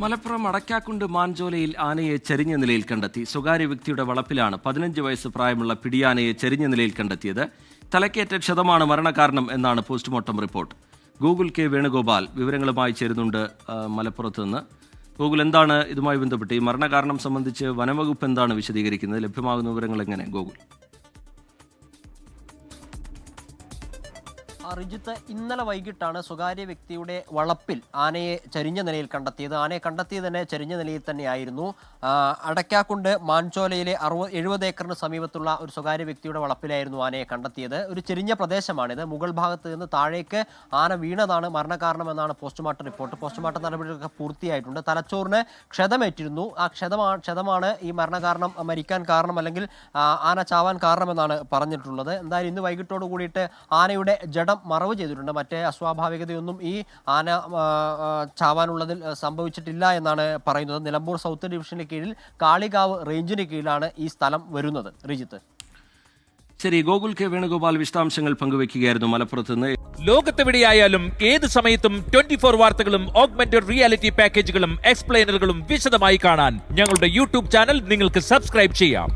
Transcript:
മലപ്പുറം അടക്കാക്കുണ്ട് മാഞ്ചോലയിൽ ആനയെ ചരിഞ്ഞ നിലയിൽ കണ്ടെത്തി. സ്വകാര്യ വ്യക്തിയുടെ വളപ്പിലാണ് 15 വയസ്സ് പ്രായമുള്ള പിടിയാനയെ ചരിഞ്ഞ നിലയിൽ കണ്ടെത്തിയത്. തലക്കേറ്റ ക്ഷതമാണ് മരണകാരണം എന്നാണ് postmortem report. Google K Venugopal വിവരങ്ങളുമായി ചേരുന്നുണ്ട് മലപ്പുറത്ത് നിന്ന്. ഗൂഗിൾ, എന്താണ് ഇതുമായി ബന്ധപ്പെട്ട് ഈ മരണകാരണം സംബന്ധിച്ച് വനംവകുപ്പ് എന്താണ് വിശദീകരിക്കുന്നത്? ലഭ്യമാകുന്ന വിവരങ്ങൾ എങ്ങനെ ഗൂഗിൾ? റിജിത്ത്, ഇന്നലെ വൈകിട്ടാണ് സ്വകാര്യ വ്യക്തിയുടെ വളപ്പിൽ ആനയെ ചരിഞ്ഞ നിലയിൽ കണ്ടെത്തിയത്. ആനയെ കണ്ടെത്തിയത് തന്നെ ചരിഞ്ഞ നിലയിൽ തന്നെയായിരുന്നു. അടക്കാക്കുണ്ട് മാഞ്ചോലയിലെ 70 ഏക്കറിന് സമീപത്തുള്ള ഒരു സ്വകാര്യ വ്യക്തിയുടെ വളപ്പിലായിരുന്നു ആനയെ കണ്ടെത്തിയത്. ഒരു ചെരിഞ്ഞ പ്രദേശമാണിത്. മുകൾ ഭാഗത്ത് നിന്ന് താഴേക്ക് ആന വീണതാണ് മരണകാരണമെന്നാണ് പോസ്റ്റ്മോർട്ടം റിപ്പോർട്ട്. പോസ്റ്റ്മോർട്ടം നടപടികളൊക്കെ പൂർത്തിയായിട്ടുണ്ട്. തലച്ചോറിന് ക്ഷതമേറ്റിരുന്നു. ആ ക്ഷതമാണ് ഈ മരണകാരണം, മരിക്കാൻ കാരണം, അല്ലെങ്കിൽ ആന ചാവാൻ കാരണമെന്നാണ് പറഞ്ഞിട്ടുള്ളത്. എന്തായാലും ഇന്ന് വൈകിട്ടോട് കൂടിയിട്ട് ആനയുടെ ജഡം മറവ് ചെയ്തിട്ടുണ്ട്. മറ്റേ അസ്വാഭാവികതയൊന്നും ഈ ആന ചാവാനുള്ളതിൽ സംഭവിച്ചിട്ടില്ല എന്നാണ് പറയുന്നത്. നിലമ്പൂർ സൗത്ത് ഡിവിഷന് കീഴിൽ കാളികാവ് റേഞ്ചിന് കീഴിലാണ് ഈ സ്ഥലം വരുന്നത്. റിജിത്ത്, ശരി. ഗൂഗിൾ കെ വേണുഗോപാൽ വിശദാംശങ്ങൾ പങ്കുവയ്ക്കുകയായിരുന്നു മലപ്പുറത്ത് നിന്ന്. ലോകത്തെവിടെയായാലും ഏത് സമയത്തും 24 വാർത്തകളും ഓഗ്മെന്റഡ് റിയാലിറ്റി പാക്കേജുകളും എക്സ്പ്ലെയിനറുകളും വിശദമായി കാണാൻ ഞങ്ങളുടെ യൂട്യൂബ് ചാനൽ നിങ്ങൾക്ക് സബ്സ്ക്രൈബ് ചെയ്യാം.